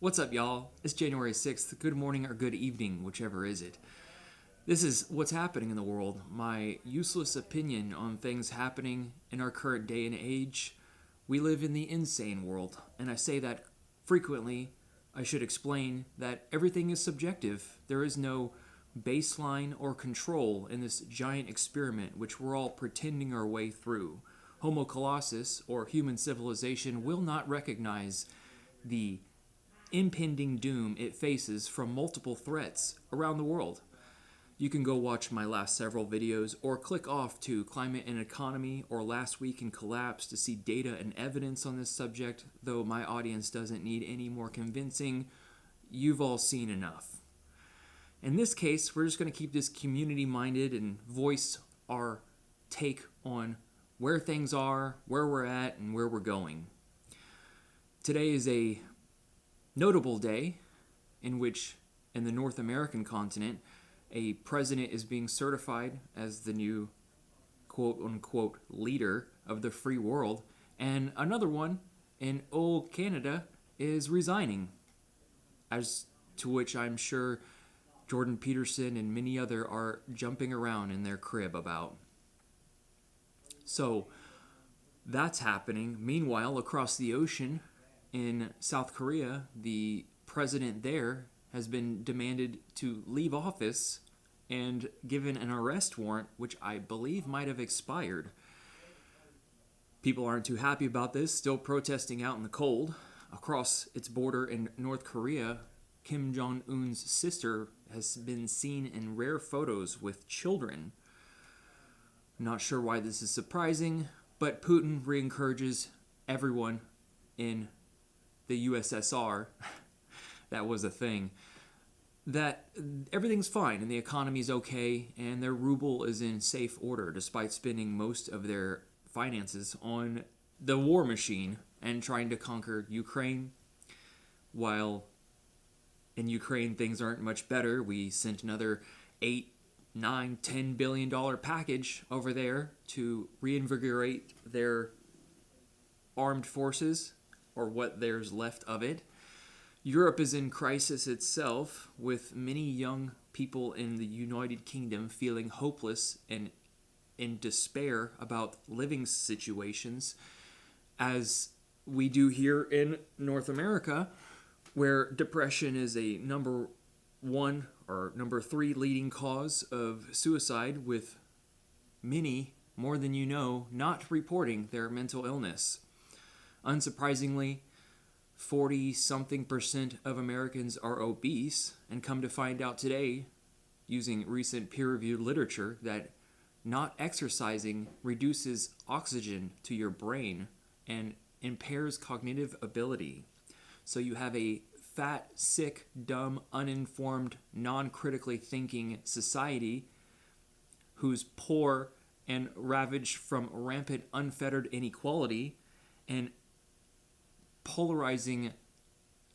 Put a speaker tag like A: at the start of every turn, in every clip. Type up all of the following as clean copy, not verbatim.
A: What's up, y'all? It's January 6th. Good morning or good evening, whichever is it. This is what's happening in the world. My useless opinion on things happening in our current day and age. We live in the insane world, and I say that frequently. I should explain that everything is subjective. There is no baseline or control in this giant experiment which we're all pretending our way through. Homo colossus, or human civilization, will not recognize the impending doom it faces from multiple threats around the world. You can go watch my last several videos or click off to Climate and Economy or Last Week in Collapse to see data and evidence on this subject, though my audience doesn't need any more convincing. You've all seen enough. In this case, we're just going to keep this community-minded and voice our take on where things are, where we're at, and where we're going. Today is a notable day in which, in the North American continent, a president is being certified as the new quote-unquote leader of the free world, and another one in old Canada is resigning, as to which I'm sure Jordan Peterson and many other are jumping around in their crib about. So, that's happening. Meanwhile, across the ocean, in South Korea, the president there has been demanded to leave office and given an arrest warrant, which I believe might have expired. People aren't too happy about this, still protesting out in the cold. Across its border in North Korea, Kim Jong-un's sister has been seen in rare photos with children. Not sure why this is surprising, but Putin re-encourages everyone in the USSR, that was a thing, that everything's fine and the economy's okay and their ruble is in safe order despite spending most of their finances on the war machine and trying to conquer Ukraine. While in Ukraine things aren't much better, we sent another $8, $9, $10 billion package over there to reinvigorate their armed forces, or what there's left of it. Europe is in crisis itself, with many young people in the United Kingdom feeling hopeless and in despair about living situations, as we do here in North America, where depression is a number one or number three leading cause of suicide, with many, more than you know, not reporting their mental illness. Unsurprisingly, 40-something% of Americans are obese, and come to find out today, using recent peer-reviewed literature, that not exercising reduces oxygen to your brain and impairs cognitive ability. So you have a fat, sick, dumb, uninformed, non-critically thinking society who's poor and ravaged from rampant, unfettered inequality and polarizing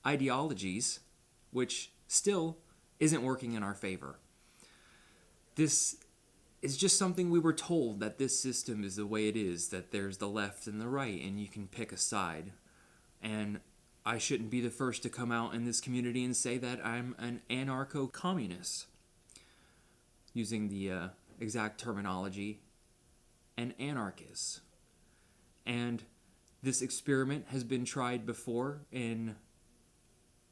A: ideologies, which still isn't working in our favor. This is just something we were told, that this system is the way it is, that there's the left and the right, and you can pick a side. And I shouldn't be the first to come out in this community and say that I'm an anarcho-communist, using the exact terminology, an anarchist. And this experiment has been tried before in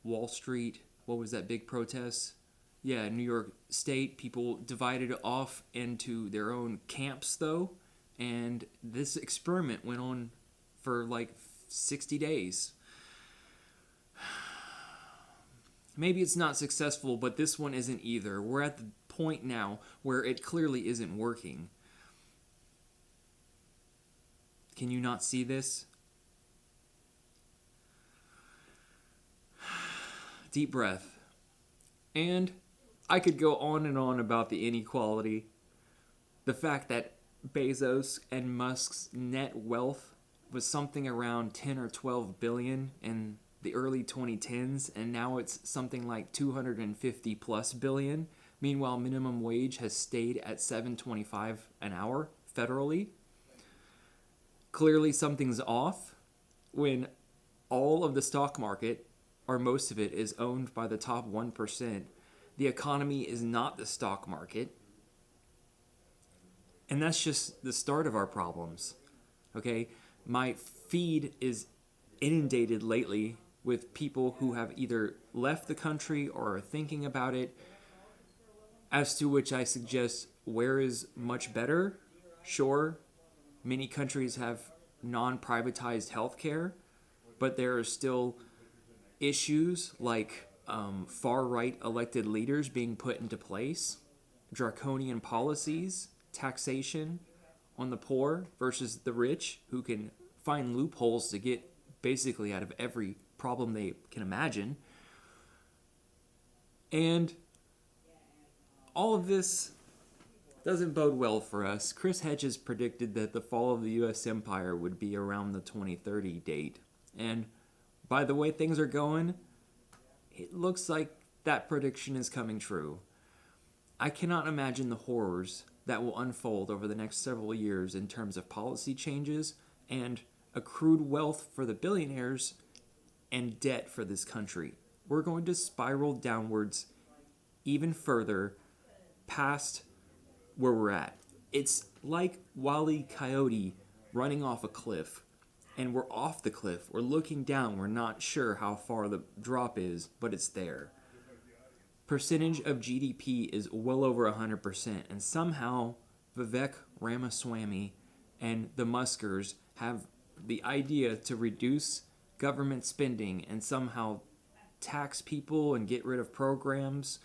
A: Wall Street. What was that big protest? Yeah, New York State. People divided off into their own camps, though. And this experiment went on for like 60 days. Maybe it's not successful, but this one isn't either. We're at the point now where it clearly isn't working. Can you not see this? Deep breath. And I could go on and on about the inequality. The fact that Bezos and Musk's net wealth was something around 10 or 12 billion in the early 2010s, and now it's something like 250 plus billion. Meanwhile, minimum wage has stayed at $7.25 an hour federally. Clearly something's off when all of the stock market or most of it, is owned by the top 1%. The economy is not the stock market. And that's just the start of our problems. Okay? My feed is inundated lately with people who have either left the country or are thinking about it, as to which I suggest, where is much better? Sure, many countries have non-privatized healthcare, but there are still issues like far-right elected leaders being put into place, draconian policies, taxation on the poor versus the rich, who can find loopholes to get basically out of every problem they can imagine. And all of this doesn't bode well for us. Chris Hedges predicted that the fall of the U.S. empire would be around the 2030 date. And by the way things are going, it looks like that prediction is coming true. I cannot imagine the horrors that will unfold over the next several years in terms of policy changes and accrued wealth for the billionaires and debt for this country. We're going to spiral downwards even further past where we're at. It's like Wile E. Coyote running off a cliff, and we're off the cliff. We're looking down. We're not sure how far the drop is, but it's there. Percentage of GDP is well over 100%, and somehow Vivek Ramaswamy and the Muskers have the idea to reduce government spending and somehow tax people and get rid of programs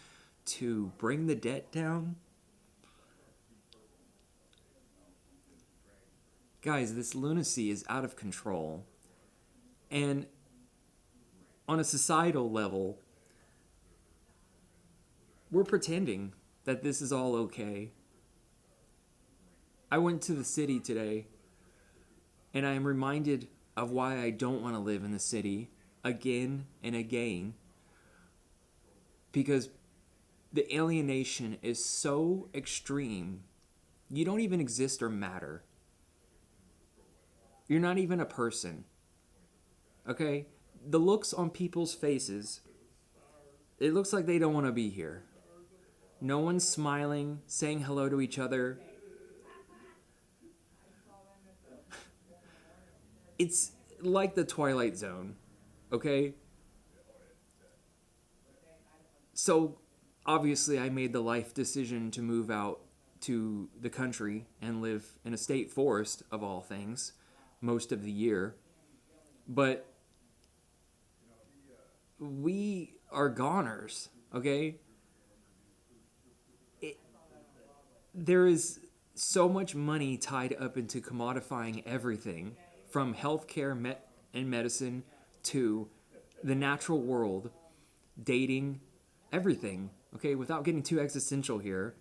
A: to bring the debt down. Guys, this lunacy is out of control. And on a societal level, we're pretending that this is all okay. I went to the city today, and I am reminded of why I don't want to live in the city again and again. Because the alienation is so extreme. You don't even exist or matter. You're not even a person. Okay? The looks on people's faces, it looks like they don't want to be here. No one's smiling, saying hello to each other. It's like the Twilight Zone. Okay? So, obviously, I made the life decision to move out to the country and live in a state forest, of all things, most of the year. But we are goners, okay? There is so much money tied up into commodifying everything, from healthcare and medicine to the natural world, dating, everything, okay? Without getting too existential here,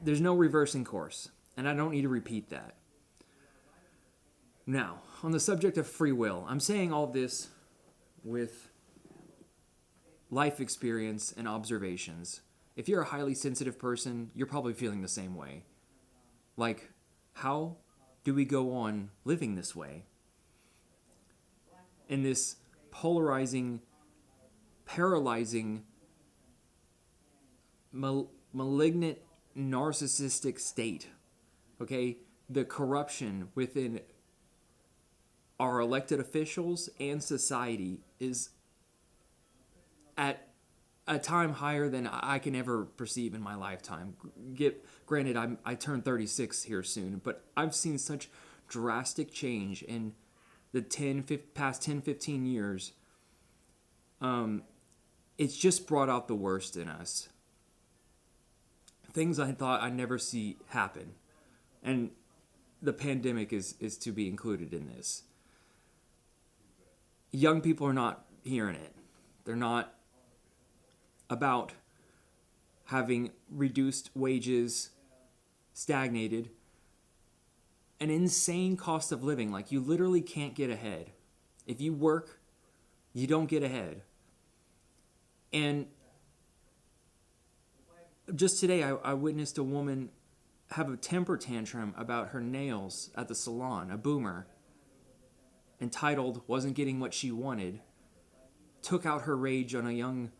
A: there's no reversing course, and I don't need to repeat that. Now, on the subject of free will, I'm saying all this with life experience and observations. If you're a highly sensitive person, you're probably feeling the same way. Like, how do we go on living this way? In this polarizing, paralyzing, malignant, narcissistic state. Okay? The corruption within our elected officials and society is at a time higher than I can ever perceive in my lifetime. Granted, I turn 36 here soon, but I've seen such drastic change in the past 10, 15 years. It's just brought out the worst in us. Things I thought I'd never see happen. And the pandemic is to be included in this. Young people are not hearing it. They're not about having reduced wages, stagnated, an insane cost of living. Like, you literally can't get ahead. If you work, you don't get ahead. And just today, I witnessed a woman have a temper tantrum about her nails at the salon, a boomer, entitled, wasn't getting what she wanted. took out her rage on a young,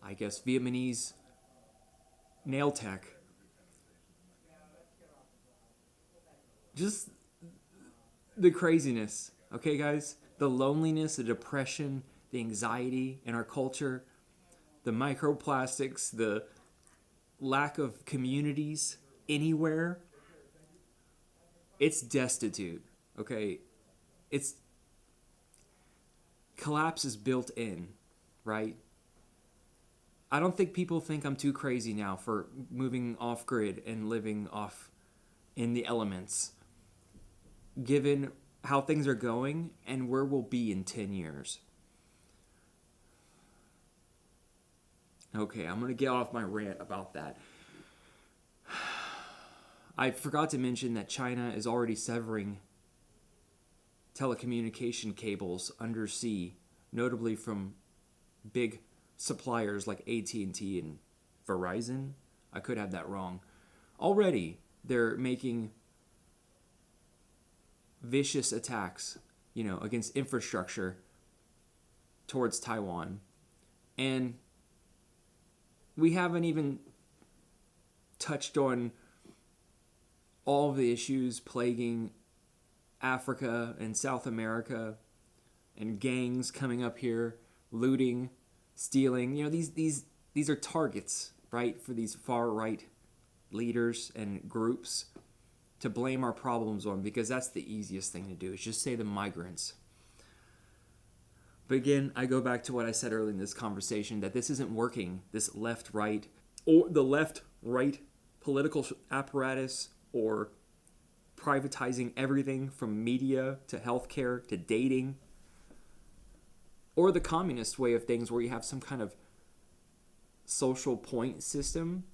A: I guess, Vietnamese nail tech. Just the craziness, okay, guys? The loneliness, the depression, the anxiety in our culture, the microplastics, the lack of communities anywhere. It's destitute, okay? It's collapse is built in, right? I don't think people think I'm too crazy now for moving off grid and living off in the elements, given how things are going and where we'll be in 10 years. Okay, I'm going to get off my rant about that. I forgot to mention that China is already severing telecommunication cables undersea, notably from big suppliers like AT&T and Verizon. I could have that wrong. Already, they're making vicious attacks, against infrastructure towards Taiwan. And we haven't even touched on all of the issues plaguing Africa and South America, and gangs coming up here, looting, stealing. These are targets, right, for these far right leaders and groups to blame our problems on, because that's the easiest thing to do, is just say the migrants. But again, I go back to what I said earlier in this conversation, that this isn't working, this left-right, or the left-right political apparatus, or privatizing everything from media to healthcare to dating, or the communist way of things where you have some kind of social point system.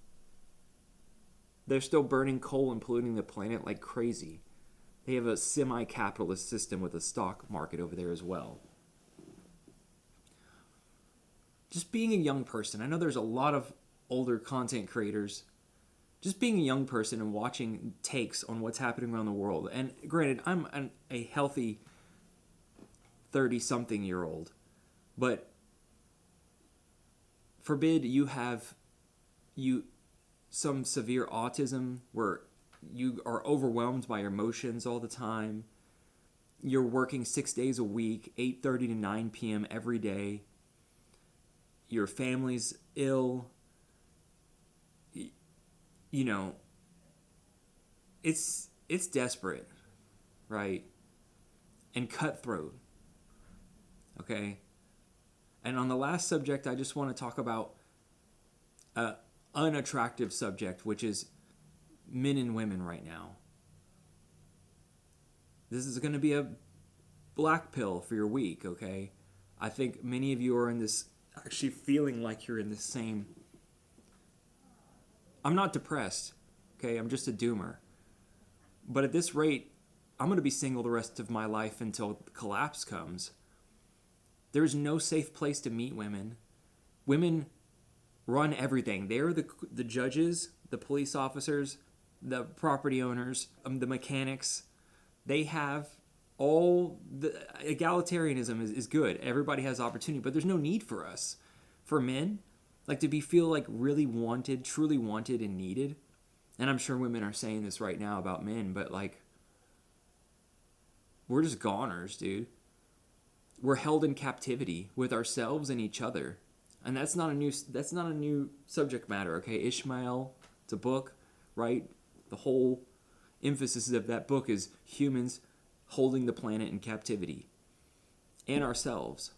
A: They're still burning coal and polluting the planet like crazy. They have a semi-capitalist system with a stock market over there as well. Just being a young person, I know there's a lot of older content creators. Just being a young person and watching takes on what's happening around the world. And granted, I'm a healthy 30-something-year-old. But forbid you have some severe autism where you are overwhelmed by your emotions all the time. You're working 6 days a week, 8:30 to 9 p.m. every day. Your family's ill. It's desperate, right? And cutthroat, okay? And on the last subject, I just want to talk about an unattractive subject, which is men and women right now. This is going to be a black pill for your week, okay? I think many of you are in this, actually feeling like you're in the same. I'm not depressed, okay? I'm just a doomer. But at this rate, I'm going to be single the rest of my life until collapse comes. There is no safe place to meet women. Women run everything. They are the judges, the police officers, the property owners, the mechanics. They have all the egalitarianism is good. Everybody has opportunity, but there's no need for us. For men, to feel like really wanted, truly wanted and needed. And I'm sure women are saying this right now about men, but we're just goners, dude. We're held in captivity with ourselves and each other. And that's not a new subject matter, okay? Ishmael, it's a book, right? The whole emphasis of that book is humans holding the planet in captivity and ourselves.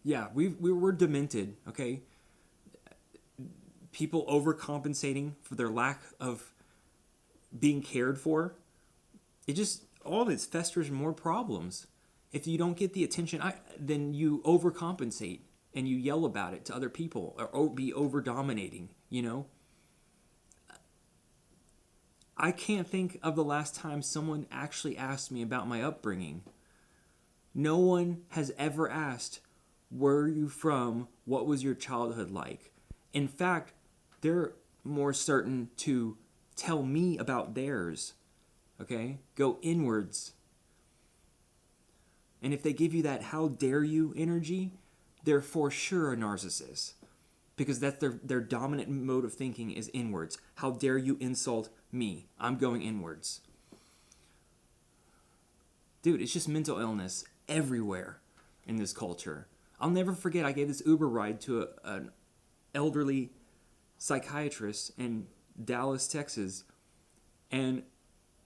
A: Yeah, we're demented, okay? People overcompensating for their lack of being cared for. All of it festers more problems. If you don't get the attention, then you overcompensate and you yell about it to other people or be over-dominating, I can't think of the last time someone actually asked me about my upbringing. No one has ever asked, where are you from? What was your childhood like? In fact, they're more certain to tell me about theirs. Okay? Go inwards. And if they give you that how dare you energy, they're for sure a narcissist. Because that's their dominant mode of thinking is inwards. How dare you insult me? I'm going inwards. Dude, it's just mental illness everywhere in this culture. I'll never forget, I gave this Uber ride to an elderly psychiatrist in Dallas, Texas, and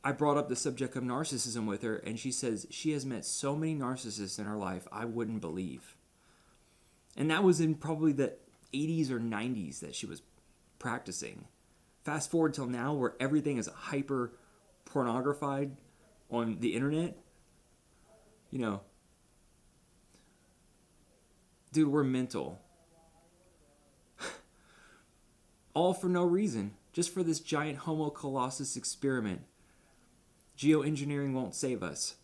A: I brought up the subject of narcissism with her, and she says she has met so many narcissists in her life I wouldn't believe. And that was in probably the 80s or 90s that she was practicing. Fast forward till now, where everything is hyper pornographied on the internet. You know, dude, we're mental. All for no reason. Just for this giant Homo Colossus experiment. Geoengineering won't save us.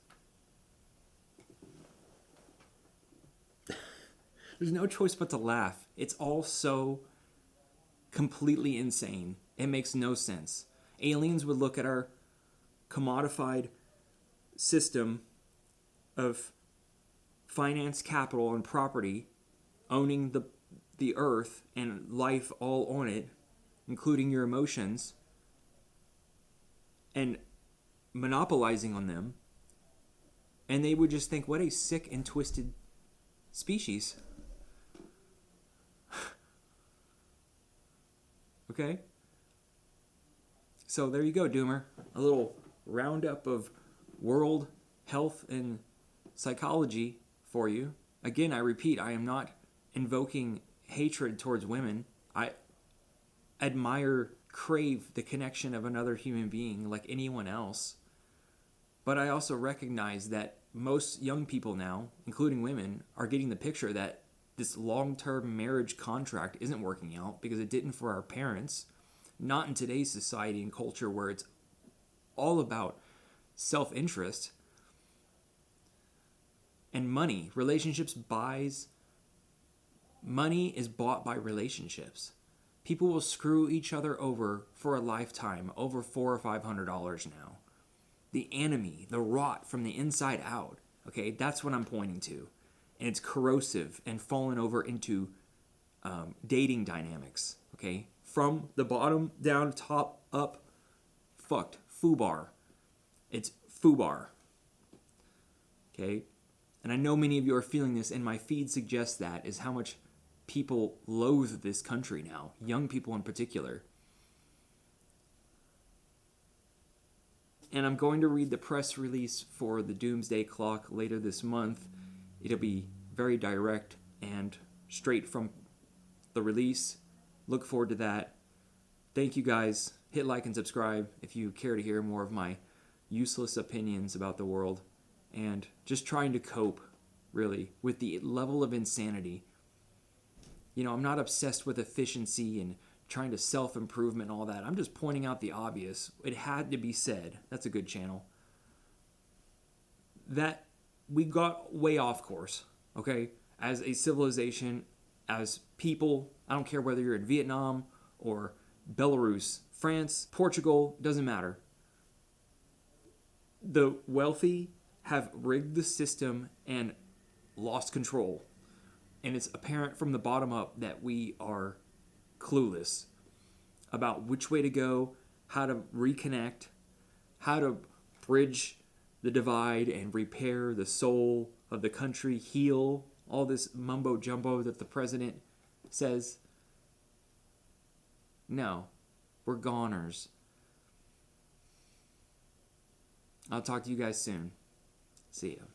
A: There's no choice but to laugh. It's all so completely insane. It makes no sense. Aliens would look at our commodified system of finance, capital, and property, owning the earth and life all on it, including your emotions, and monopolizing on them, and they would just think, what a sick and twisted species. Okay? So there you go, Doomer. A little roundup of world health and psychology for you. Again, I repeat, I am not invoking hatred towards women. I admire, crave the connection of another human being like anyone else. But I also recognize that most young people now, including women, are getting the picture that this long-term marriage contract isn't working out because it didn't for our parents. Not in today's society and culture where it's all about self-interest and money. Relationships buys. Money is bought by relationships. People will screw each other over for a lifetime, over $400 or $500 now. The enemy, the rot from the inside out, okay, that's what I'm pointing to. And it's corrosive and fallen over into dating dynamics, okay? From the bottom down, top, up, fucked. Foobar. It's foobar. Okay? And I know many of you are feeling this, and my feed suggests that, is how much people loathe this country now. Young people in particular. And I'm going to read the press release for the Doomsday Clock later this month. It'll be very direct and straight from the release. Look forward to that. Thank you guys. Hit like and subscribe if you care to hear more of my useless opinions about the world. And just trying to cope, really, with the level of insanity. You know, I'm not obsessed with efficiency and trying to self-improvement and all that. I'm just pointing out the obvious. It had to be said. That's a good channel. That we got way off course, okay? As a civilization, as people, I don't care whether you're in Vietnam or Belarus, France, Portugal, doesn't matter. The wealthy have rigged the system and lost control. And it's apparent from the bottom up that we are clueless about which way to go, how to reconnect, how to bridge the divide and repair the soul of the country, heal all this mumbo jumbo that the president says. No, we're goners. I'll talk to you guys soon. See ya.